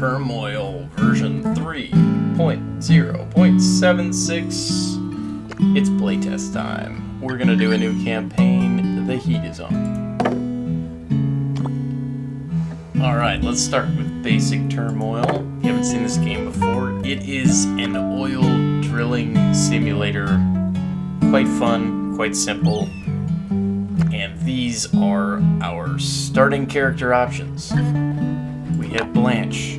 Turmoil version 3.0.76. It's playtest time. We're gonna do a new campaign. The heat is on. Alright, let's start with basic Turmoil. If you haven't seen this game before, it is an oil drilling simulator. Quite fun, quite simple. And these are our starting character options. We have Blanche.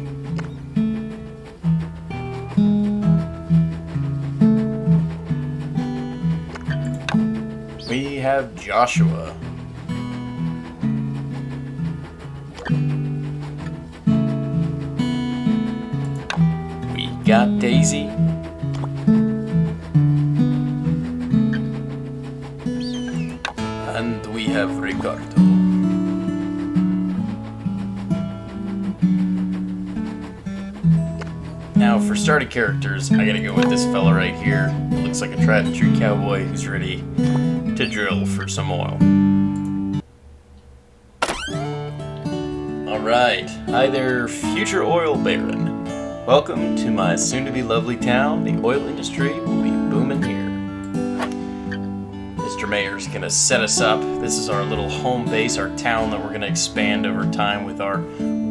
We have Joshua. We got Daisy. And we have Ricardo. Now, for starting characters, I gotta go with this fella right here. Looks like a tried and true cowboy who's ready to drill for some oil. Alright, hi there, future oil baron. Welcome to my soon-to-be lovely town. The oil industry will be booming here. Mr. Mayor's gonna set us up. This is our little home base, our town that we're gonna expand over time with our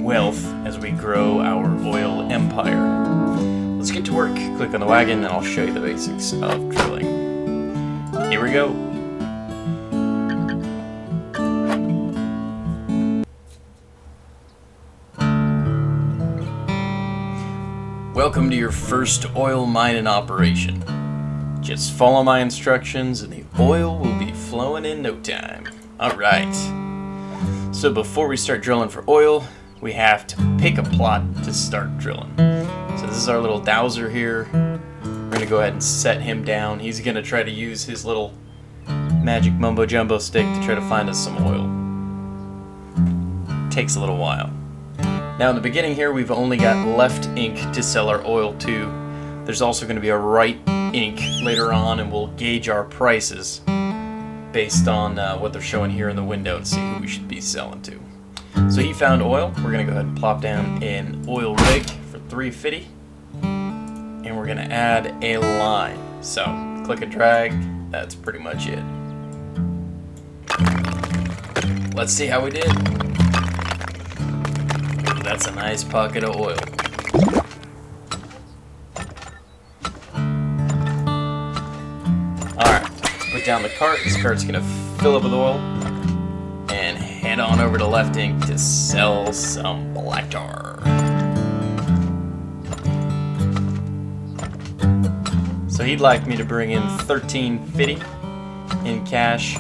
wealth as we grow our oil empire. Let's get to work. Click on the wagon and I'll show you the basics of drilling. Here we go. Welcome to your first oil mining operation. Just follow my instructions and the oil will be flowing in no time. Alright. So before we start drilling for oil, we have to pick a plot to start drilling. So this is our little dowser here. We're going to go ahead and set him down. He's going to try to use his little magic mumbo jumbo stick to try to find us some oil. Takes a little while. Now in the beginning here, we've only got left ink to sell our oil to. There's also going to be a right ink later on, and we'll gauge our prices based on what they're showing here in the window and see who we should be selling to. So he found oil. We're going to go ahead and plop down an oil rig for $3.50, and we're going to add a line. So click and drag. That's pretty much it. Let's see how we did. That's a nice pocket of oil. Alright, put down the cart. This cart's going to fill up with oil. And head on over to Left Ink to sell some black tar. So he'd like me to bring in $13.50 in cash.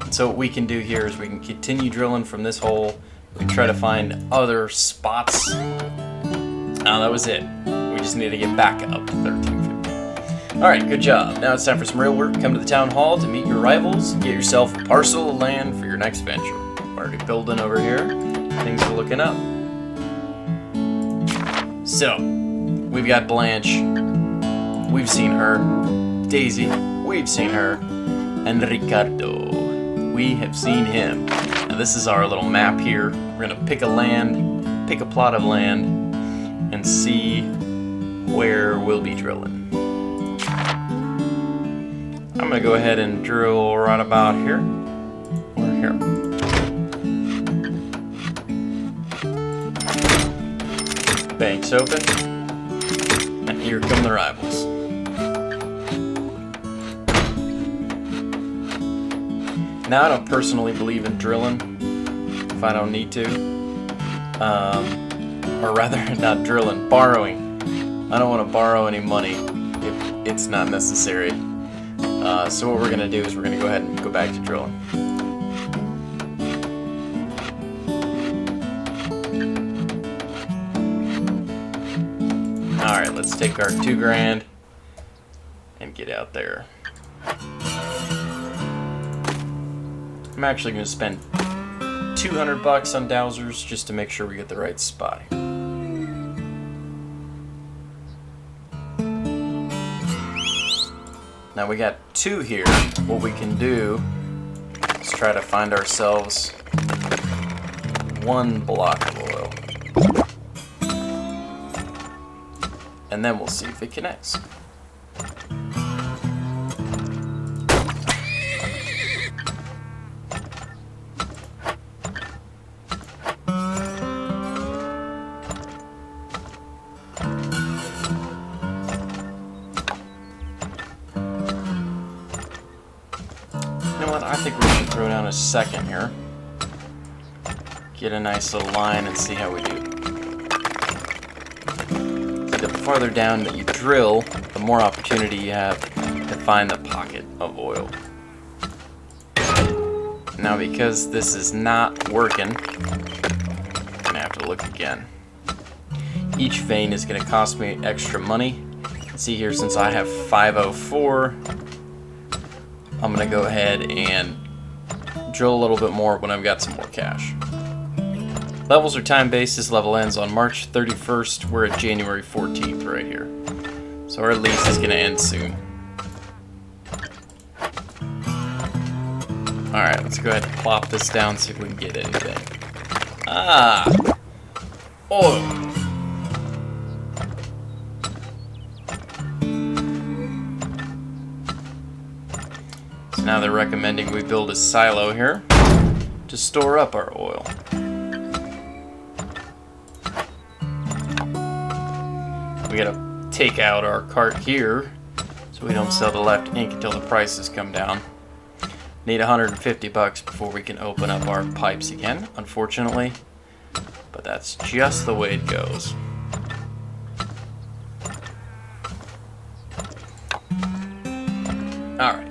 And so what we can do here is we can continue drilling from this hole. We can try to find other spots. Oh, that was it. We just need to get back up to $13.50. Alright, good job. Now it's time for some real work. Come to the town hall to meet your rivals and get yourself a parcel of land for your next venture. We're already building over here. Things are looking up. So, we've got Blanche. We've seen her. Daisy. We've seen her. And Ricardo. We have seen him. Now this is our little map here. We're going to pick a plot of land, and see where we'll be drilling. I'm going to go ahead and drill right about here. Or here. Bank's open. And here come the rivals. Now, I don't personally believe in drilling if I don't need to. Or rather, not drilling, borrowing. I don't want to borrow any money if it's not necessary. So what we're going to do is we're going to go ahead and go back to drilling. Alright, let's take our $2,000 and get out there. I'm actually going to spend $200 on dowsers just to make sure we get the right spot. Now we got 2 here. What we can do is try to find ourselves 1 block of oil. and then we'll see if it connects. I think we should throw down a second here. Get a nice little line and see how we do. See, the farther down that you drill, the more opportunity you have to find the pocket of oil. Now, because this is not working, I'm gonna have to look again. Each vein is gonna cost me extra money. See here, since I have 504, I'm going to go ahead and drill a little bit more when I've got some more cash. Levels are time-based. This level ends on March 31st. We're at January 14th right here. So our lease is going to end soon. Alright, let's go ahead and plop this down, see if we can get anything. Ah! Oil! Now they're recommending we build a silo here to store up our oil. We gotta take out our cart here so we don't sell the left ink until the prices come down. Need $150 before we can open up our pipes again, unfortunately. But that's just the way it goes. Alright.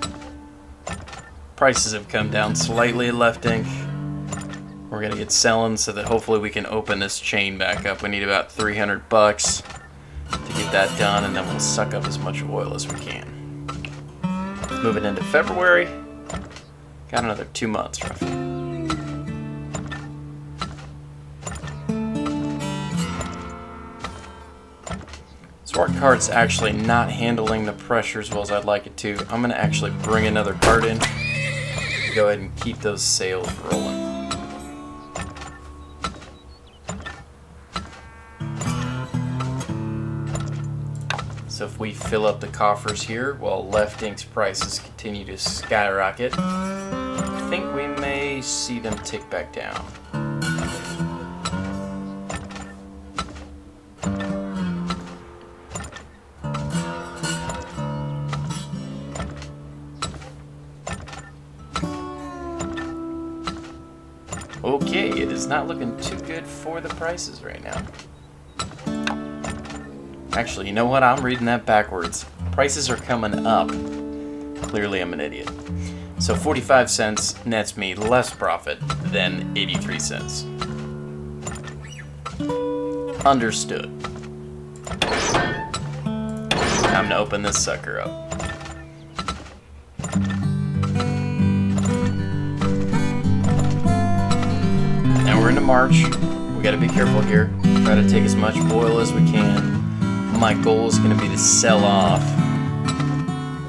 Prices have come down slightly at left ink. We're gonna get selling so that hopefully we can open this chain back up. We need about $300 to get that done, and then we'll suck up as much oil as we can. Moving into February, got another 2 months roughly. So our cart's actually not handling the pressure as well as I'd like it to. I'm gonna actually bring another cart in. Go ahead and keep those sails rolling. So if we fill up the coffers here while left ink's prices continue to skyrocket, I think we may see them tick back down. Okay, it is not looking too good for the prices right now. Actually, you know what? I'm reading that backwards. Prices are coming up. Clearly, I'm an idiot. So 45 cents nets me less profit than 83 cents. Understood. Time to open this sucker up. We're into March. We gotta be careful here. Try to take as much oil as we can. My goal is gonna be to sell off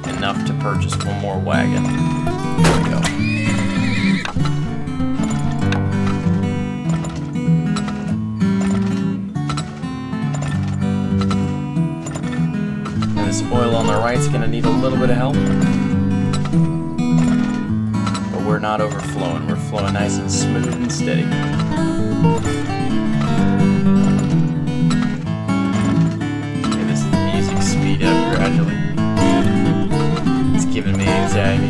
enough to purchase one more wagon. There we go. And this oil on the right is gonna need a little bit of help. But we're not overflowing. We're flowing nice and smooth and steady. Okay, this music speed up gradually. It's giving me anxiety.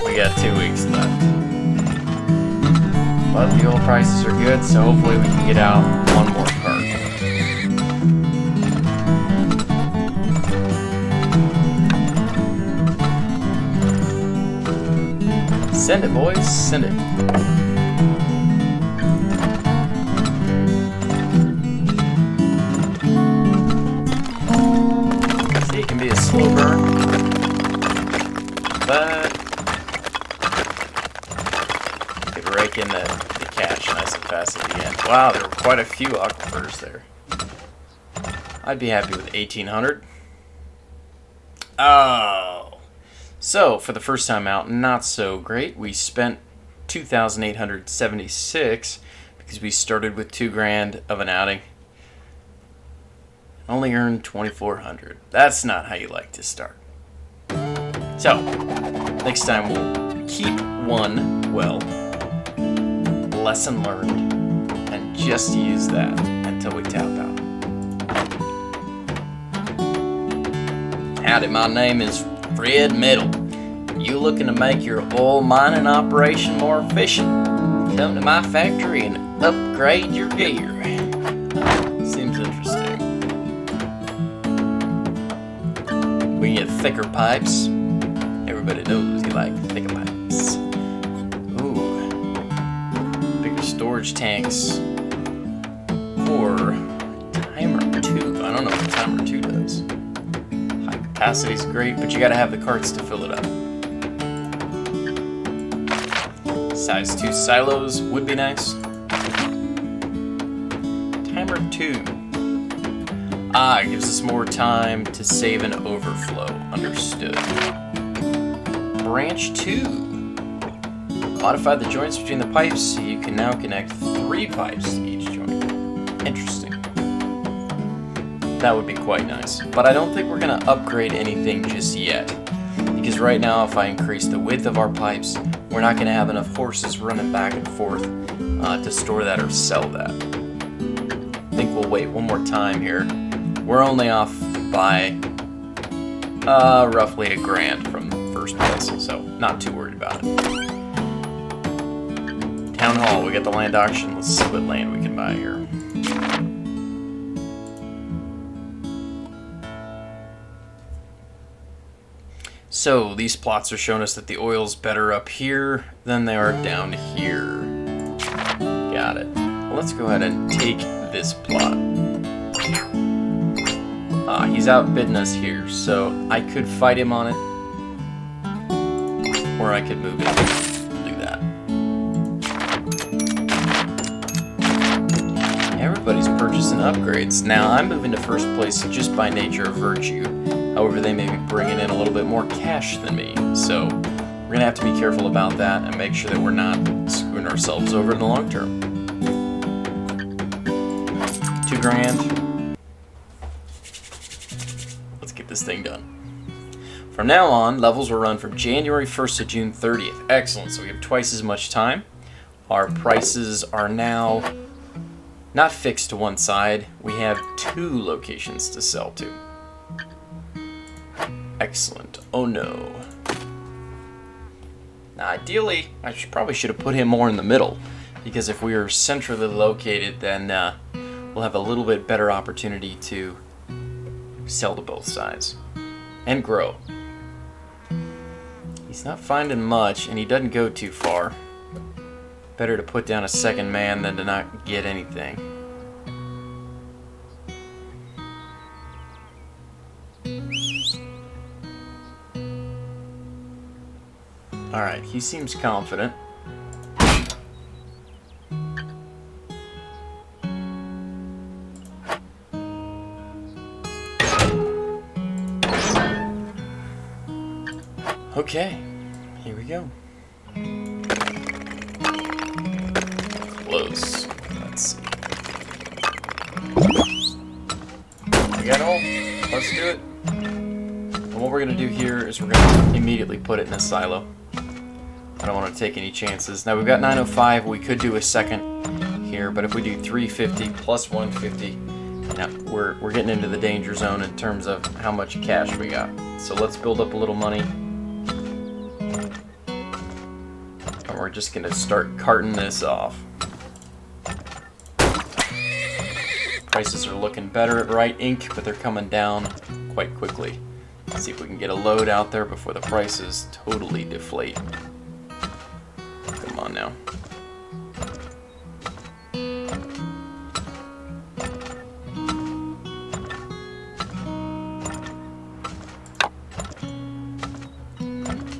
We got 2 weeks left. But the oil prices are good, so hopefully we can get out one more cart. Send it, boys. Send it. See, it can be a slow burn, but you could rake in the cash nice and fast at the end. Wow, there were quite a few aquifers there. I'd be happy with 1,800. Oh. So, for the first time out, not so great. We spent $2,876 because we started with $2,000 of an outing. Only earned 2,400. That's not how you like to start. So, next time we'll keep one well. Lesson learned. And just use that until we tap out. Howdy, my name is Fred Middle. You looking to make your oil mining operation more efficient? Come to my factory and upgrade your gear. Seems interesting. We can get thicker pipes. Everybody knows you like thicker pipes. Ooh. Bigger storage tanks. Or timer 2. I don't know what timer 2 does. High capacity is great, but you gotta have the carts to fill it up. Size 2 silos would be nice. Timer 2. It gives us more time to save an overflow. Understood. Branch 2. Modify the joints between the pipes so you can now connect 3 pipes to each joint. Interesting. That would be quite nice. But I don't think we're going to upgrade anything just yet. Because right now, if I increase the width of our pipes, we're not going to have enough horses running back and forth to store that or sell that. I think we'll wait one more time here. We're only off by roughly $1,000 from first place, so not too worried about it. Town Hall, we got the land auction. Let's see what land we can buy here. So these plots are showing us that the oil's better up here than they are down here. Got it. Well, let's go ahead and take this plot. He's outbidding us here, so I could fight him on it, or I could move it. Do that. Everybody's purchasing upgrades. Now I'm moving to first place just by nature of virtue. However, they may be bringing in a little bit more cash than me, so we're going to have to be careful about that and make sure that we're not screwing ourselves over in the long term. $2,000. Let's get this thing done. From now on, levels will run from January 1st to June 30th. Excellent, so we have twice as much time. Our prices are now not fixed to one side. We have 2 locations to sell to. Excellent. Oh no. Now ideally, I probably should have put him more in the middle, because if we are centrally located, then we'll have a little bit better opportunity to sell to both sides and grow. He's not finding much, and he doesn't go too far. Better to put down a second man than to not get anything. Alright, he seems confident. Okay, here we go. Close. Let's see. We got all. Let's do it. And what we're going to do here is we're going to immediately put it in a silo. I don't want to take any chances. Now we've got 905. We could do a second here, but if we do 350 plus 150, now we're getting into the danger zone in terms of how much cash we got. So let's build up a little money. And we're just going to start carting this off. Prices are looking better at Right Ink, but they're coming down quite quickly. Let's see if we can get a load out there before the prices totally deflate. Come on now.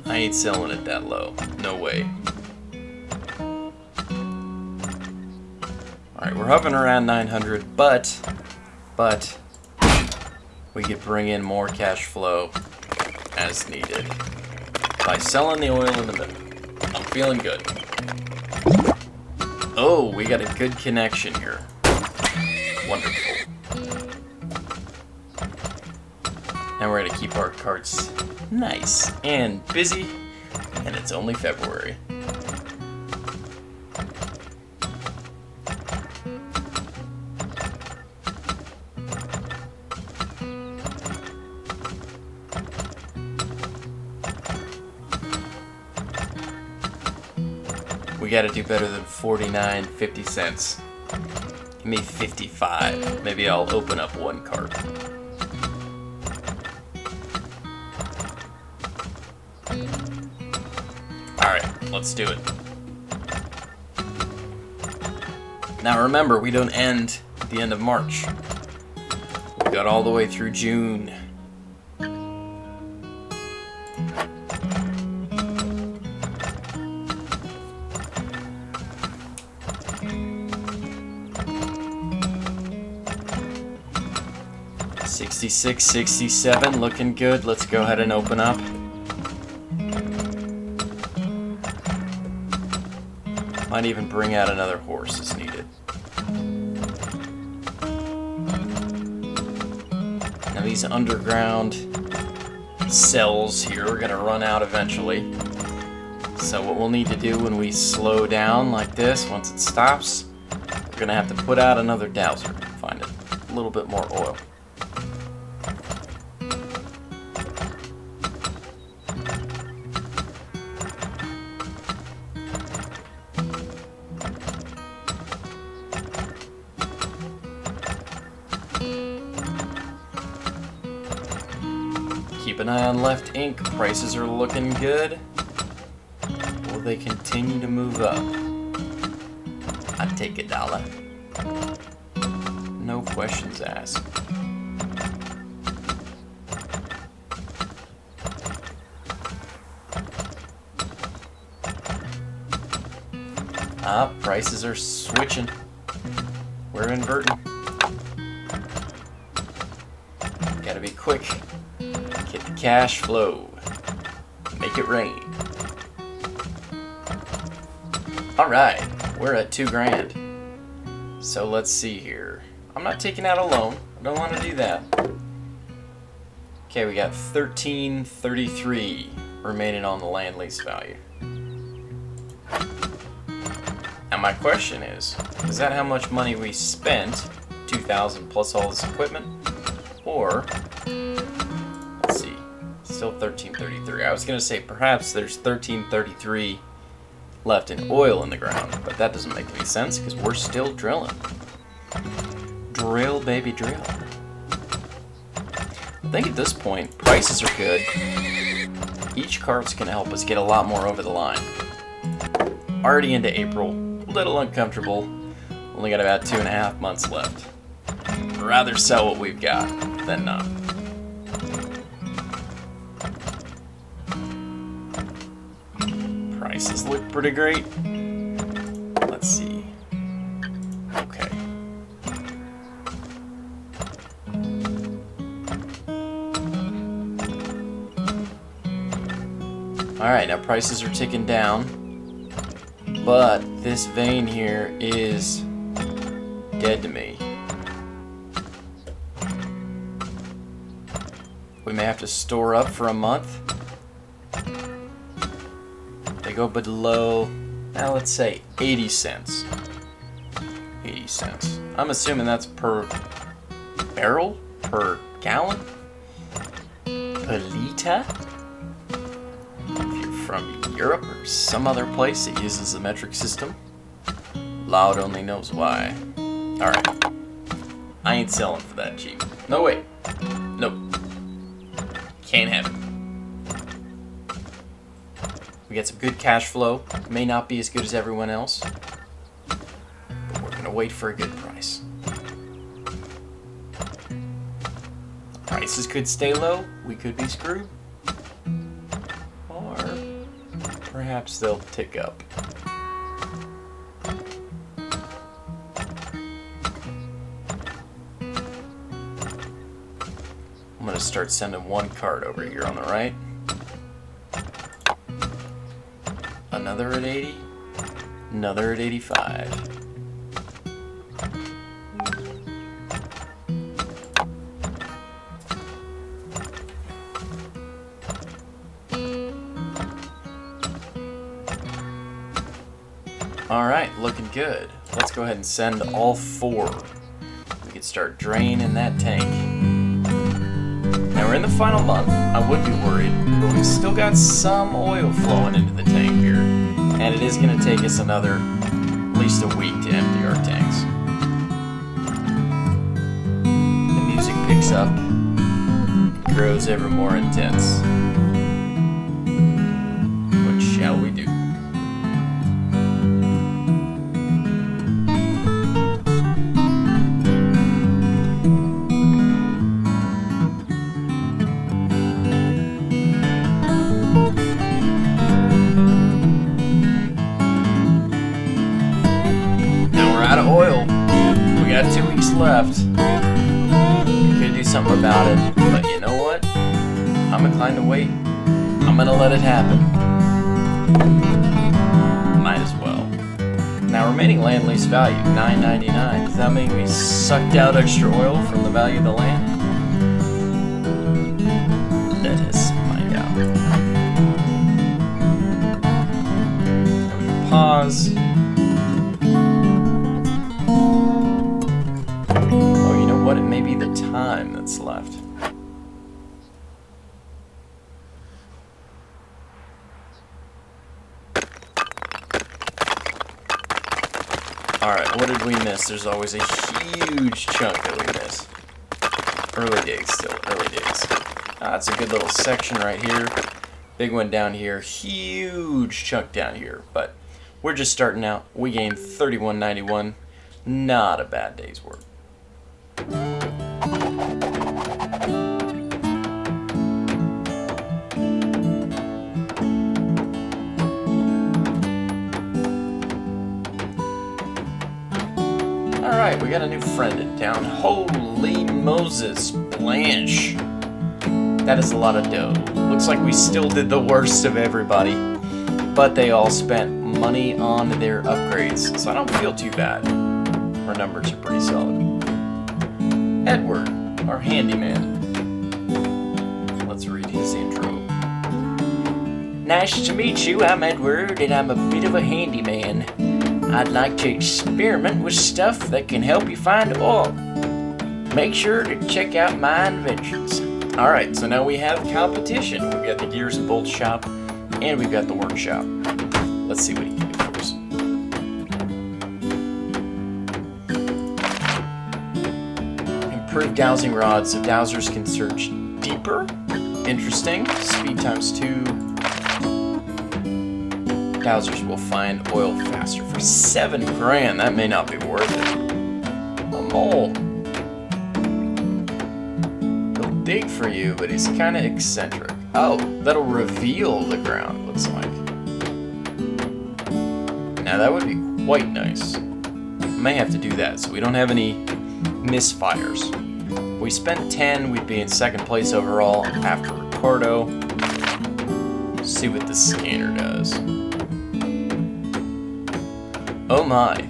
I ain't selling it that low. No way. Alright, we're hovering around 900, but we could bring in more cash flow as needed by selling the oil in the middle. I'm feeling good. Oh, we got a good connection here. Wonderful. And we're going to keep our carts nice and busy, and it's only February. We got to do better than 49.50 cents. Give me 55. Maybe I'll open up one cart. Alright, let's do it. Now remember, we don't end at the end of March. We got all the way through June. $66, $67, looking good. Let's go ahead and open up. Might even bring out another horse as needed. Now these underground cells here are going to run out eventually. So what we'll need to do when we slow down like this, once it stops, we're going to have to put out another dowser. Find a little bit more oil. Keep an eye on left ink. Prices are looking good. Will they continue to move up? I'd take $1. No questions asked. Prices are switching. We're inverting. Gotta be quick. Get the cash flow. Make it rain. Alright, we're at $2,000. So let's see here. I'm not taking out a loan. I don't want to do that. Okay, we got $1,333 remaining on the land lease value. Now my question is that how much money we spent? $2,000 plus all this equipment? Or, let's see, still $1,333. I was going to say perhaps there's $1,333 left in oil in the ground, but that doesn't make any sense because we're still drilling. Drill, baby, drill. I think at this point, prices are good. Each cart's going to help us get a lot more over the line. Already into April, a little uncomfortable. Only got about 2.5 months left. Rather sell what we've got than not. Prices look pretty great. Let's see. Okay. Alright, now prices are ticking down. But this vein here is dead to me. We may have to store up for a month. They go below, now let's say 80 cents. 80 cents. I'm assuming that's per barrel? Per gallon? Per liter? If you're from Europe or some other place that uses the metric system, Loud only knows why. Alright. I ain't selling for that cheap. No way. Nope. Can't have it. We get some good cash flow. May not be as good as everyone else, but we're gonna wait for a good price. Prices could stay low. We could be screwed. Or perhaps they'll tick up. I'm gonna start sending one card over here on the right. Another at 80. Another at 85. Alright, looking good. Let's go ahead and send all 4. We can start draining that tank. Now we're in the final month. I would be worried, but we've still got some oil flowing into the tank here. And it is going to take us another, at least a week to empty our tanks. The music picks up, grows ever more intense. What shall we do? Out of oil. We got 2 weeks left. We could do something about it, but you know what? I'm inclined to wait. I'm gonna let it happen. Might as well. Now, remaining land lease value, $9.99. Does that mean we sucked out extra oil from the value of the land? Let us find out. We can pause. What it may be the time that's left. Alright, what did we miss? There's always a huge chunk that we miss. Early days still, early days. That's a good little section right here. Big one down here, huge chunk down here. But we're just starting out. We gained 31.91. Not a bad day's work. Alright, we got a new friend in town. Holy Moses, Blanche. That is a lot of dough. Looks like we still did the worst of everybody, but they all spent money on their upgrades, so I don't feel too bad. Our numbers are pretty solid. Edward, our handyman. Let's read his intro. Nice to meet you. I'm Edward, and I'm a bit of a handyman. I'd like to experiment with stuff that can help you find oil. Make sure to check out my inventions. Alright, so now we have competition. We've got the gears and bolts shop, and we've got the workshop. Let's see what he can do for us. Improved dowsing rods, so dowsers can search deeper. Interesting. Speed times 2. Dowsers will find oil faster for $7 grand. That may not be worth it. A mole. He'll dig for you, but he's kind of eccentric. Oh, that'll reveal the ground, looks like. Now that would be quite nice. May have to do that so we don't have any misfires. If we spent 10, we'd be in second place overall after Ricardo. See what the scanner does. Oh my,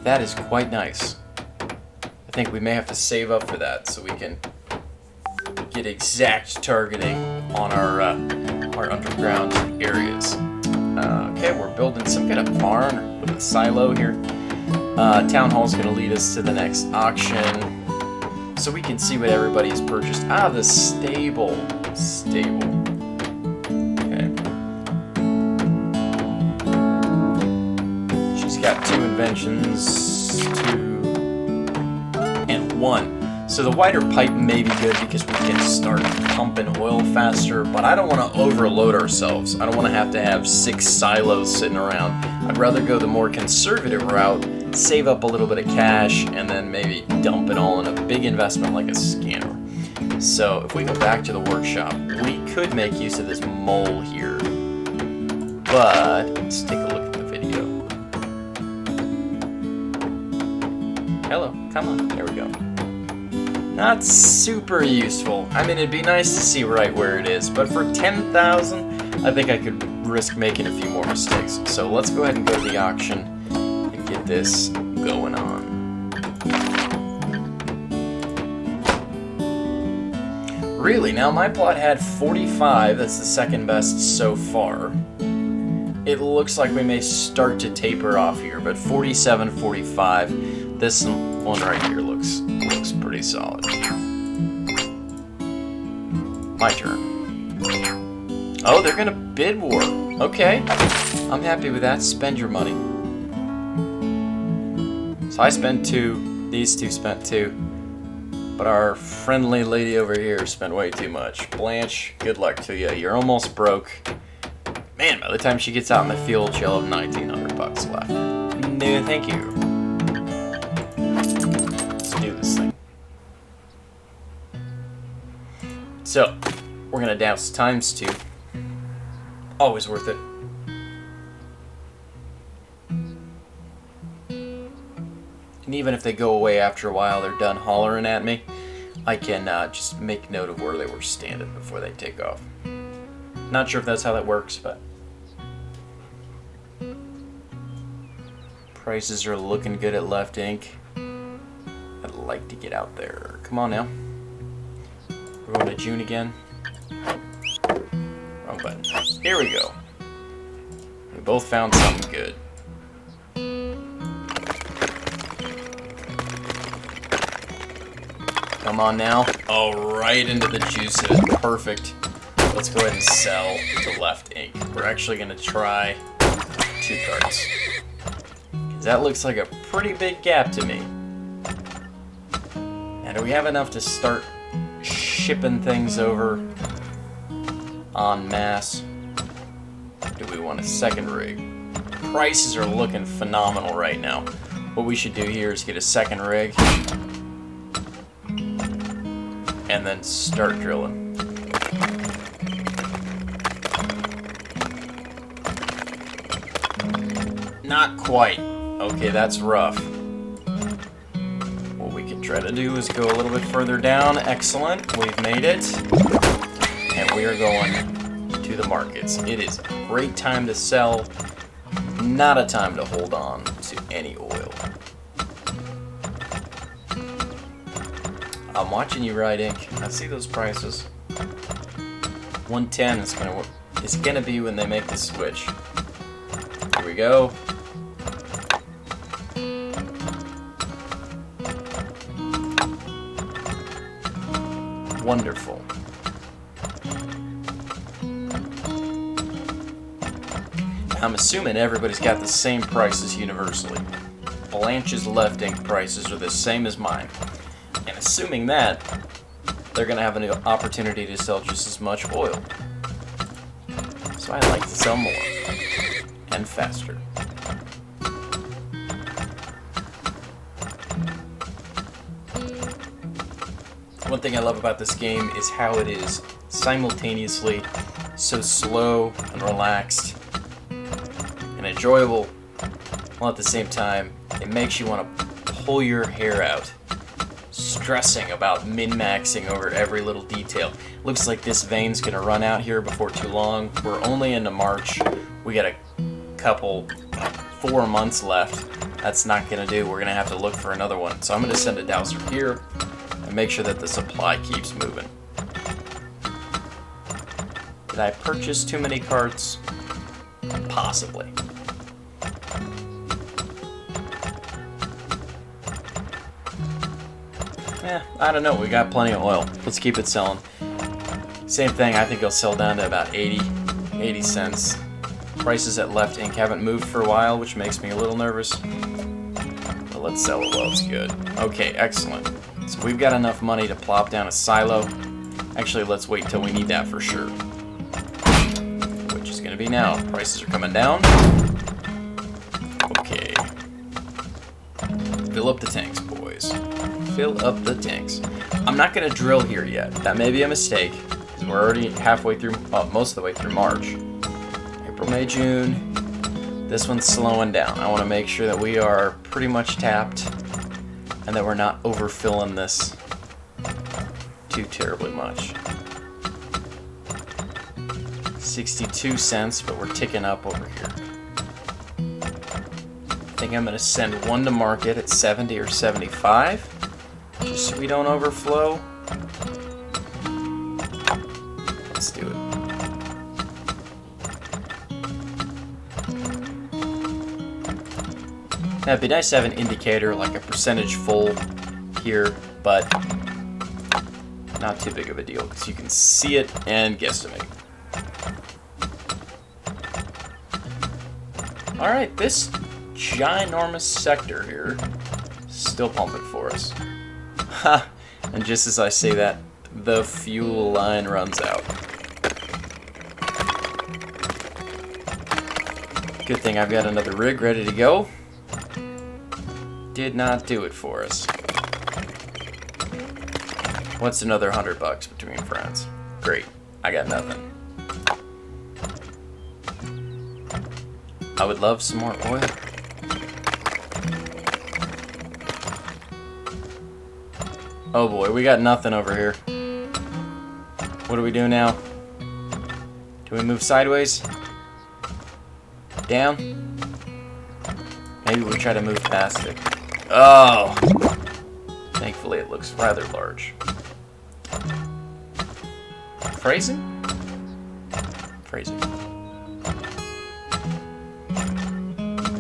that is quite nice. I think we may have to save up for that so we can get exact targeting on our underground areas. Okay, we're building some kind of barn with a silo here. Town Hall's going to lead us to the next auction so we can see what everybody has purchased. Ah, the stable. Stable. Got 2 inventions, 2 and 1. So the wider pipe may be good because we can start pumping oil faster, but I don't want to overload ourselves. I don't want to have 6 silos sitting around. I'd rather go the more conservative route, save up a little bit of cash, and then maybe dump it all in a big investment like a scanner. So if we go back to the workshop, we could make use of this mole here. But let's take a look at the video. Hello, come on, there we go. Not super useful. I mean, it'd be nice to see right where it is, but for 10,000, I think I could risk making a few more mistakes. So let's go ahead and go to the auction and get this going on. Really, now my plot had 45, that's the second best so far. it looks like we may start to taper off here, but 47.45. This one right here looks pretty solid. My turn. Oh, they're gonna bid war. Okay, I'm happy with that. Spend your money. So I spent 2. These two spent 2. But our friendly lady over here spent way too much. Blanche, good luck to you. You're almost broke. Man, by the time she gets out in the field, she'll have 1,900 bucks left. No, thank you. Let's do this thing. So, we're gonna douse ×2. Always worth it. And even if they go away after a while, they're done hollering at me, I can just make note of where they were standing before they take off. Not sure if that's how that works, but prices are looking good at Left Ink. I'd like to get out there. Come on now. We're going to June again. Wrong button. Here we go. We both found something good. Come on now. Oh, right into the juices. Perfect. Let's go ahead and sell to Left Ink. We're actually going to try 2 cards. That looks like a pretty big gap to me. And do we have enough to start shipping things over en masse? Do we want a second rig? Prices are looking phenomenal right now. What we should do here is get a second rig and then start drilling. Not quite. Okay, that's rough. What we can try to do is go a little bit further down. Excellent. We've made it. And we are going to the markets. It is a great time to sell, not a time to hold on to any oil. I'm watching you, Right Ink. I see those prices. 110 is gonna be when they make the switch. Here we go. Wonderful. I'm assuming everybody's got the same prices universally. Blanche's Left Ink prices are the same as mine. And assuming that, they're going to have an opportunity to sell just as much oil. So I like to sell more. And faster. One thing I love about this game is how it is simultaneously so slow and relaxed and enjoyable, while at the same time it makes you want to pull your hair out, stressing about min-maxing over every little detail. Looks like this vein's gonna run out here before too long. We're only into March. We got a couple, 4 months left. That's not gonna do. We're gonna have to look for another one. So I'm gonna send a dowser here and make sure that the supply keeps moving. Did I purchase too many carts? Possibly. I don't know. We got plenty of oil. Let's keep it selling. Same thing. I think it'll sell down to about 80 cents. Prices at Left Ink haven't moved for a while, which makes me a little nervous. But let's sell it while it's good. Okay, excellent. So we've got enough money to plop down a silo. Actually, let's wait until we need that for sure. Which is going to be now. Prices are coming down. Okay. Fill up the tanks, boys. Fill up the tanks. I'm not going to drill here yet. That may be a mistake, because we're already halfway through, most of the way through March. April, May, June. This one's slowing down. I want to make sure that we are pretty much tapped and that we're not overfilling this too terribly much. 62 cents, but we're ticking up over here. I think I'm going to send one to market at 70 or 75, just so we don't overflow. Let's do it. it'd be nice to have an indicator, like a percentage full here, but not too big of a deal because you can see it and guesstimate. Alright, this ginormous sector here is still pumping for us. Ha! And just as I say that, the fuel line runs out. Good thing I've got another rig ready to go. Did not do it for us. What's another $100 between friends? Great. I got nothing. I would love some more oil. Oh boy, we got nothing over here. What do we do now? Do we move sideways? Down? Maybe we try to move past it. Oh! Thankfully it looks rather large. Phrasing? Phrasing.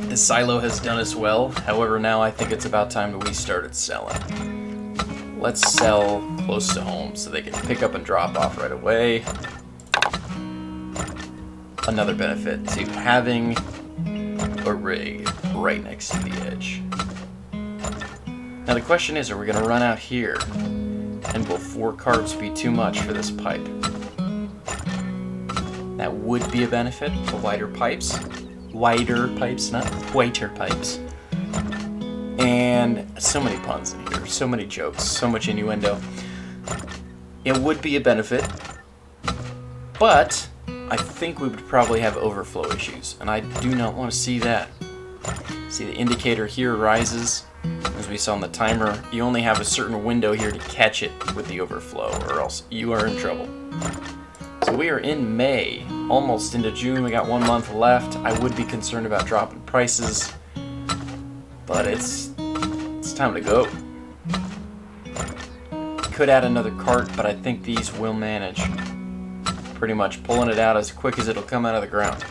This silo has done us well, however now I think it's about time that we started selling. Let's sell close to home so they can pick up and drop off right away. Another benefit to having a rig right next to the edge. Now the question is, are we going to run out here? And will 4 carts be too much for this pipe? That would be a benefit to wider pipes. Wider pipes, not whiter pipes. And so many puns in here, so many jokes, so much innuendo. It would be a benefit, but I think we would probably have overflow issues, and I do not want to see that. See, the indicator here rises. As we saw on the timer, you only have a certain window here to catch it with the overflow, or else you are in trouble. So we are in May, almost into June. We got 1 month left. I would be concerned about dropping prices, but it's time to go. Could add another cart, but I think these will manage. Pretty much pulling it out as quick as it'll come out of the ground.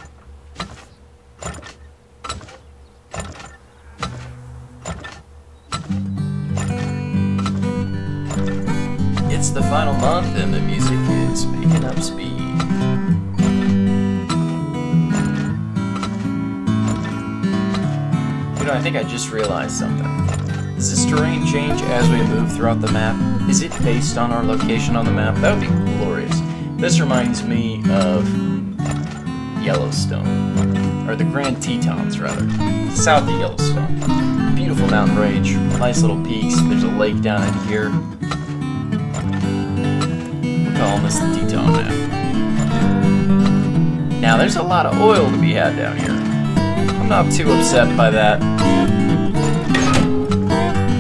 It's the final month and the music is picking up speed. You know, I think I just realized something. Does this terrain change as we move throughout the map? Is it based on our location on the map? That would be glorious. This reminds me of Yellowstone, or the Grand Tetons rather, south of Yellowstone. Beautiful mountain range, nice little peaks. There's a lake down in here. Calling this the Teton map. Now there's a lot of oil to be had down here. I'm not too upset by that,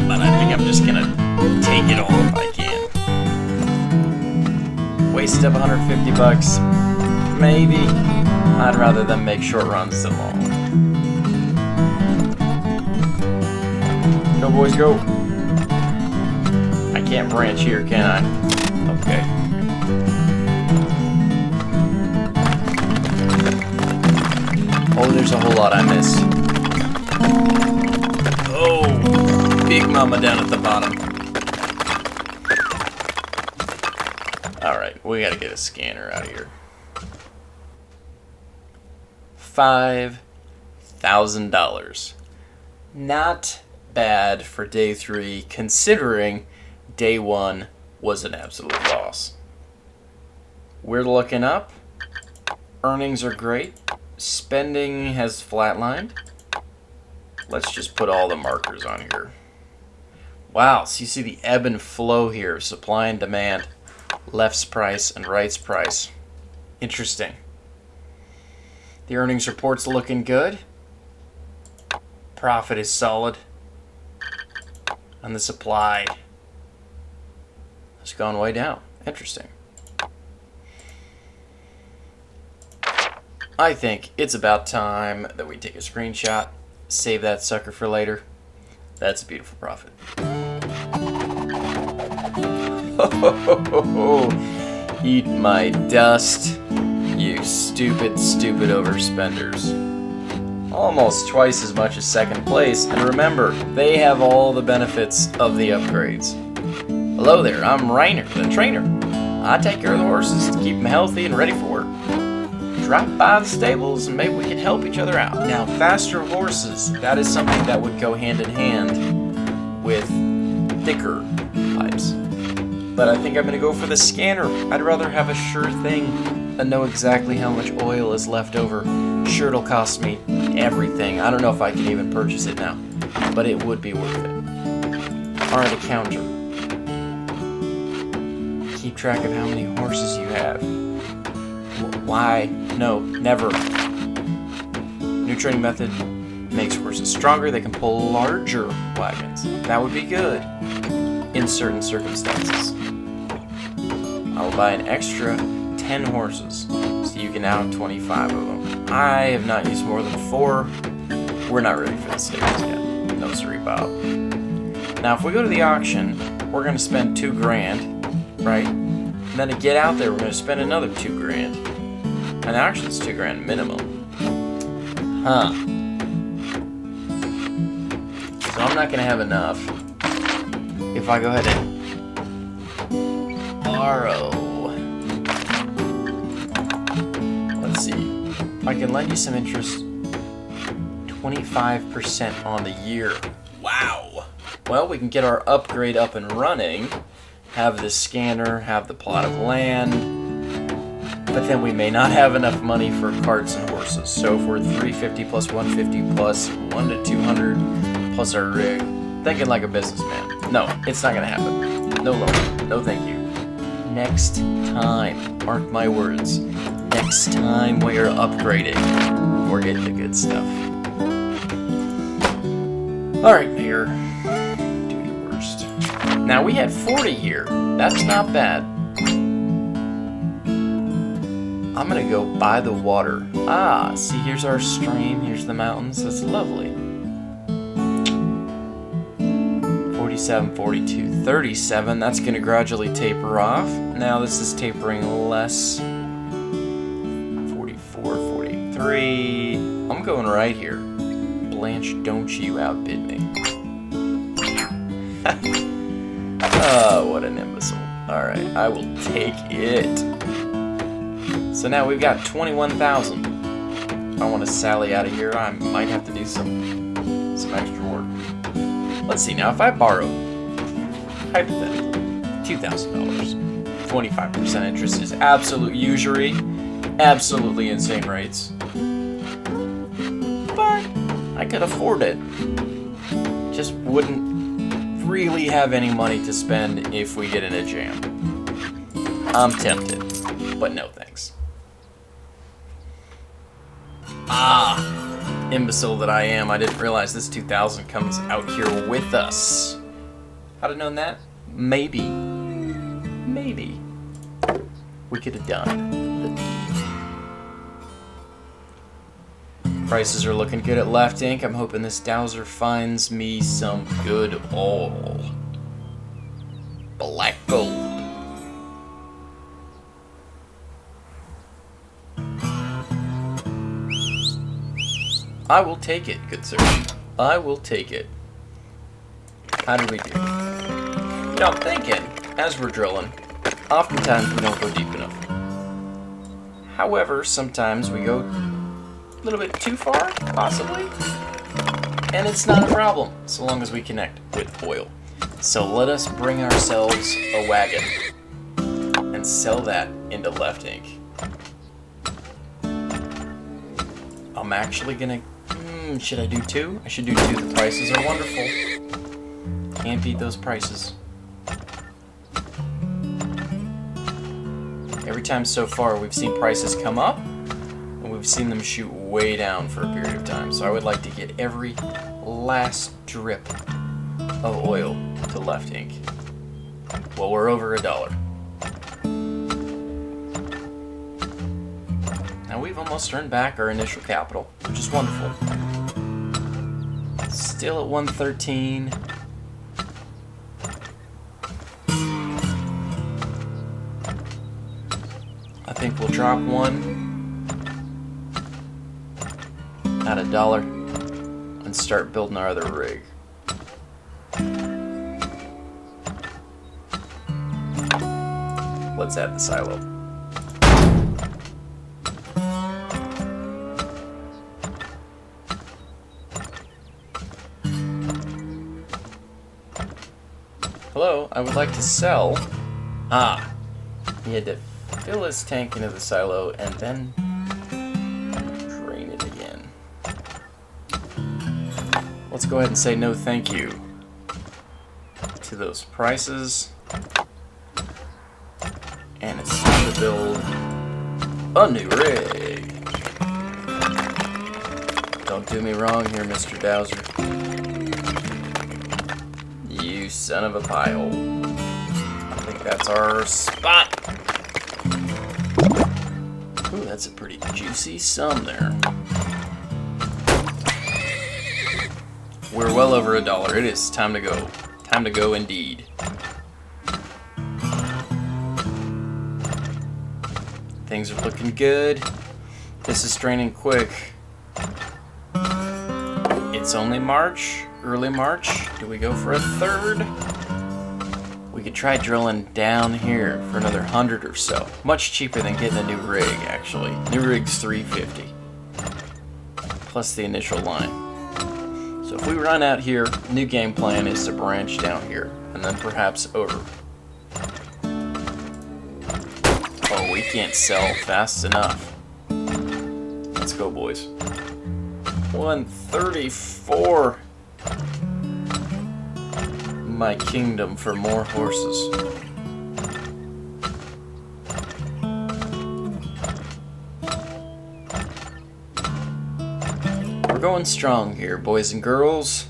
but I think I'm just gonna take it all if I can. Waste of $150, maybe. I'd rather them make short runs than long. Go boys, go. I can't branch here, can I? Okay. Oh, there's a whole lot I missed. Oh, big mama down at the bottom. Alright, we gotta get a scanner out of here. $5,000. Not bad for day 3, considering day 1 was an absolute loss. We're looking up. Earnings are great. Spending has flatlined. Let's just put all the markers on here. Wow, so you see the ebb and flow here, supply and demand, left's price and right's price. Interesting. The earnings report's looking good. Profit is solid. And the supply has gone way down. Interesting. I think it's about time that we take a screenshot, save that sucker for later. That's a beautiful profit. Eat my dust, you stupid, stupid overspenders. almost twice as much as second place, and remember, they have all the benefits of the upgrades. Hello there, I'm Rainer, the trainer. I take care of the horses to keep them healthy and ready for work. Drop by the stables and maybe we can help each other out. Now, faster horses, that is something that would go hand in hand with thicker pipes. But I think I'm going to go for the scanner. I'd rather have a sure thing and know exactly how much oil is left over. Sure, it'll cost me everything. I don't know if I can even purchase it now, but it would be worth it. Alright, a counter. Keep track of how many horses you have. Why? No, never. New training method makes horses stronger. They can pull larger wagons. That would be good in certain circumstances. I'll buy an extra 10 horses, so you can now have 25 of them. I have not used more than 4. We're not ready for the stables yet. No siree, Bob. Now, if we go to the auction, we're going to spend $2,000, right? And then to get out there, we're going to spend another $2,000. And actually, it's $2,000 minimum. Huh. So I'm not going to have enough if I go ahead and borrow. Let's see. I can lend you some interest. 25% on the year. Wow. Well, we can get our upgrade up and running. Have the scanner, have the plot of land. But then we may not have enough money for carts and horses. So if we're 350 plus 150 plus 1 to 200 plus our rig, thinking like a businessman. No, it's not gonna happen. No loan. No thank you. Next time, mark my words. Next time we are upgrading, we're getting the good stuff. Alright, Mayor. Do your worst. Now we had 40 here. That's not bad. I'm gonna go by the water. Ah, see, here's our stream, here's the mountains. That's lovely. 47, 42, 37. That's gonna gradually taper off. Now this is tapering less. 44, 43. I'm going right here. Blanche, don't you outbid me. Oh, what an imbecile. Alright, I will take it. So now we've got 21,000. I want to sally out of here. I might have to do some extra work. Let's see now. If I borrow, hypothetically, $2,000, 25% interest is absolute usury, absolutely insane rates. But I could afford it. Just wouldn't really have any money to spend if we get in a jam. I'm tempted, but no thanks. Ah, imbecile that I am. I didn't realize this 2,000 comes out here with us. I'd have known that. Maybe we could have done the deed. Prices are looking good at Left Ink. I'm hoping this dowser finds me some good oil. Black gold. I will take it, good sir. I will take it. How do we do? You know, I'm thinking, as we're drilling, oftentimes we don't go deep enough. However, sometimes we go a little bit too far, possibly. And it's not a problem, so long as we connect with oil. So let us bring ourselves a wagon and sell that into Left Ink. I'm actually gonna... should I do 2? I should do 2. The prices are wonderful. Can't beat those prices. Every time so far we've seen prices come up, and we've seen them shoot way down for a period of time. So I would like to get every last drip of oil to Left Ink. Well, we're over $1. Now we've almost earned back our initial capital, which is wonderful. Still at 113. I think we'll drop one. at $1 and start building our other rig. Let's add the silo. Hello, I would like to sell. Ah, he had to fill his tank into the silo and then drain it again. Let's go ahead and say no thank you to those prices. And it's time to build a new rig. Don't do me wrong here, Mr. Dowser. You son of a pie hole. I think that's our spot. Ooh, that's a pretty juicy sum there. We're well over $1. It is time to go. Time to go indeed. Things are looking good. This is draining quick. It's only March, early March. Do we go for a third? We could try drilling down here for another 100 or so. Much cheaper than getting a new rig, actually. New rig's $350. Plus the initial line. So if we run out here, new game plan is to branch down here, and then perhaps over. Oh, we can't sell fast enough. Let's go, boys. 134. My kingdom for more horses. We're going strong here, boys and girls.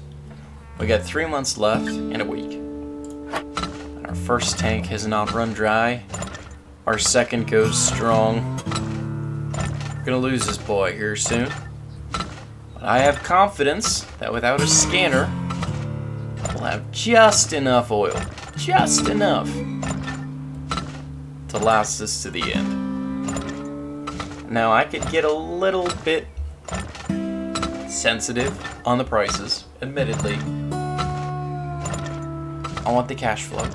We got 3 months left and a week. And our first tank has not run dry. Our second goes strong. We're gonna lose this boy here soon. But I have confidence that without a scanner, we'll have just enough oil. Just enough to last us to the end. Now I could get a little bit sensitive on the prices, admittedly. I want the cash flow.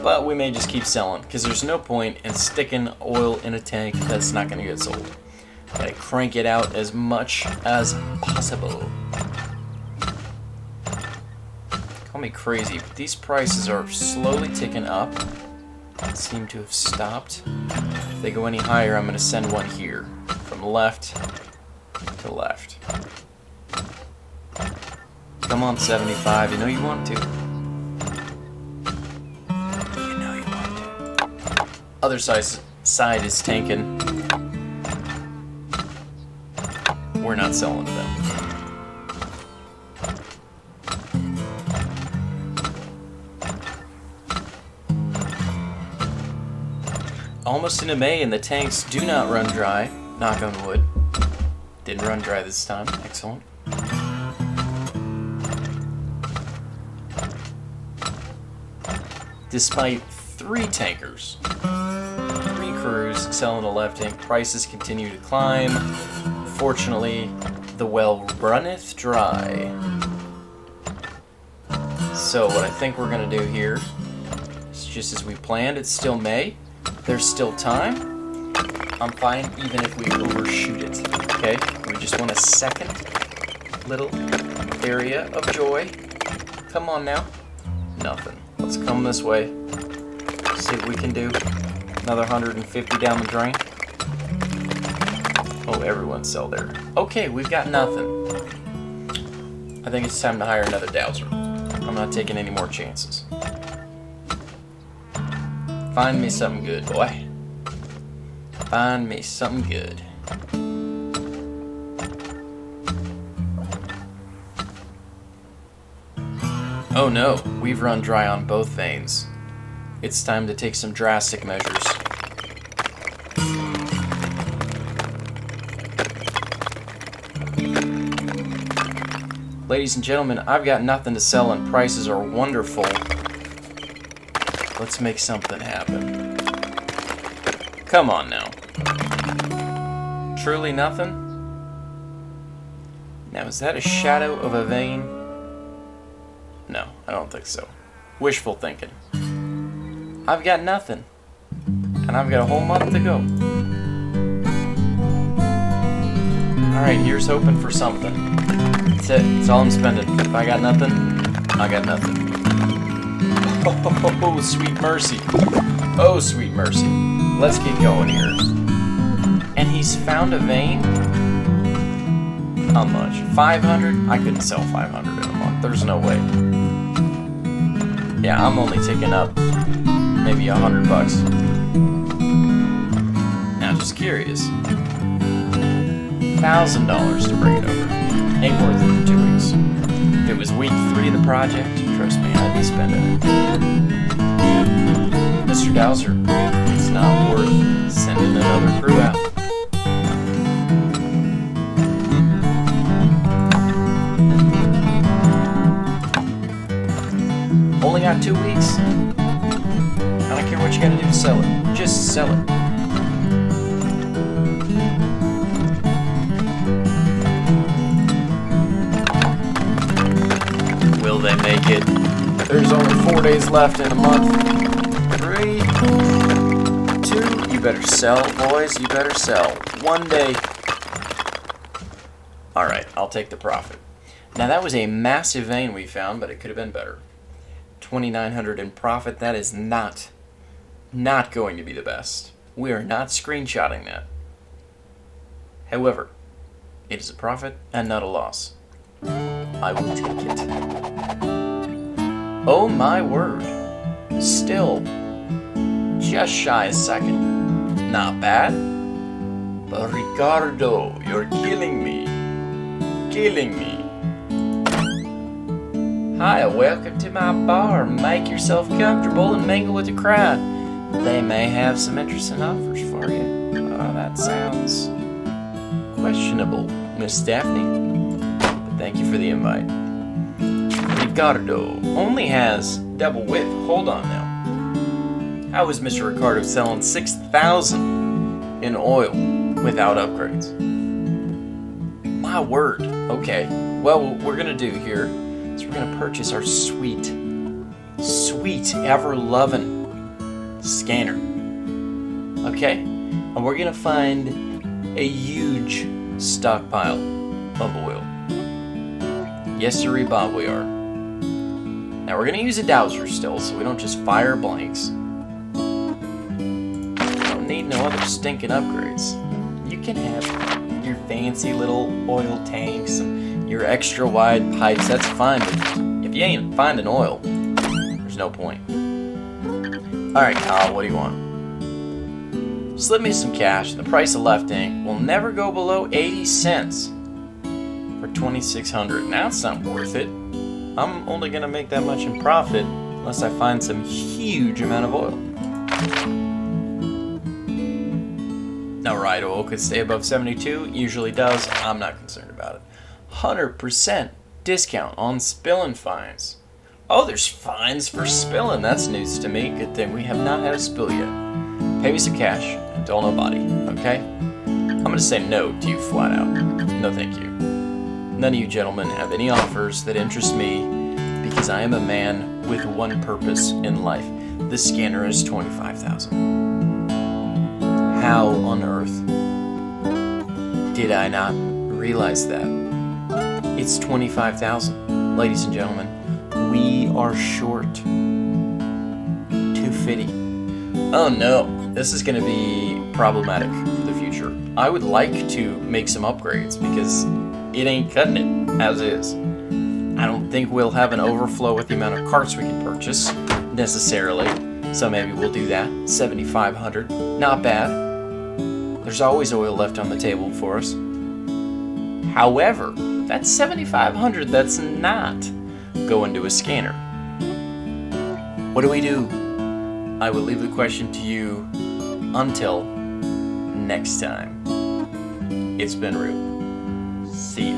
But we may just keep selling, because there's no point in sticking oil in a tank that's not going to get sold. Gotta crank it out as much as possible. Call me crazy, but these prices are slowly ticking up. Seem to have stopped. If they go any higher, I'm going to send one here. From left to left. Come on, 75. You know you want to. You know you want to. Other side is tanking. We're not selling to them. Almost into May and the tanks do not run dry. Knock on wood. Didn't run dry this time. Excellent. Despite 3 tankers, 3 crews selling a left tank, prices continue to climb. Fortunately, the well runneth dry. So what I think we're going to do here is just as we planned. It's still May. There's still time. I'm fine even if we overshoot it. Okay? We just want a second little area of joy. Come on now. Nothing. Let's come this way. See what we can do. Another 150 down the drain. Oh, everyone sell there. Okay, we've got nothing. I think it's time to hire another dowser. I'm not taking any more chances. Find me something good, boy. Find me something good. Oh no, we've run dry on both veins. It's time to take some drastic measures. Ladies and gentlemen, I've got nothing to sell and prices are wonderful. Let's make something happen. Come on now. Truly nothing? Now, is that a shadow of a vein? No, I don't think so. Wishful thinking. I've got nothing. And I've got a whole month to go. Alright, here's hoping for something. That's it. That's all I'm spending. If I got nothing, I got nothing. Oh, sweet mercy. Oh, sweet mercy. Let's keep going here. And he's found a vein? How much? 500? I couldn't sell 500 in a month. There's no way. Yeah, I'm only taking up maybe $100. Now, just curious. $1,000 to bring it over. Ain't worth it for 2 weeks. If it was week 3 of the project, trust me, I'd be spending it. Mr. Dowser, it's not worth sending another crew out. Only got 2 weeks. I don't care what you gotta do to sell it. Just sell it. Will they make it? There's only 4 days left in a month. 3, 2. You better sell, boys. You better sell. 1 day. Alright, I'll take the profit. Now that was a massive vein we found, but it could have been better. 2,900 in profit, that is not going to be the best. We are not screenshotting that. However, it is a profit and not a loss. I will take it. Oh my word. Still, just shy a second. Not bad. But Ricardo, you're killing me. Killing me. Hi, welcome to my bar. Make yourself comfortable and mingle with the crowd. They may have some interesting offers for you. Oh, that sounds questionable, Miss Daphne. But thank you for the invite. Ricardo only has double width. Hold on now. How is Mr. Ricardo selling 6,000 in oil without upgrades? My word. Okay. Well, what we're gonna do here is we're gonna purchase our sweet, ever-loving scanner. Okay? And we're gonna find a huge stockpile of oil. Yes, sirree, Bob, we are. Now we're gonna use a dowser still, so we don't just fire blanks. Don't need no other stinking upgrades. You can have your fancy little oil tanks and your extra wide pipes, that's fine, but if you ain't finding oil, there's no point. Alright, Kyle, what do you want? Slip me some cash. The price of left ink will never go below 80 cents for 2,600. Now it's not worth it. I'm only gonna make that much in profit unless I find some huge amount of oil. Alright, oil could stay above 72, usually does. I'm not concerned about it. 100% discount on spilling fines. Oh, there's fines for spilling. That's news to me. Good thing we have not had a spill yet. Pay me some cash and tell nobody, okay? I'm gonna say no to you flat out. No thank you. None of you gentlemen have any offers that interest me because I am a man with one purpose in life. This scanner is 25,000. How on earth did I not realize that? It's 25,000. Ladies and gentlemen, we are short. 250. Oh no, this is gonna be problematic for the future. I would like to make some upgrades because it ain't cutting it as is. I don't think we'll have an overflow with the amount of carts we can purchase necessarily, so maybe we'll do that. 7,500, not bad. There's always oil left on the table for us. However, that's 7,500 that's not going to a scanner. What do we do? I will leave the question to you until next time. It's been real. See ya.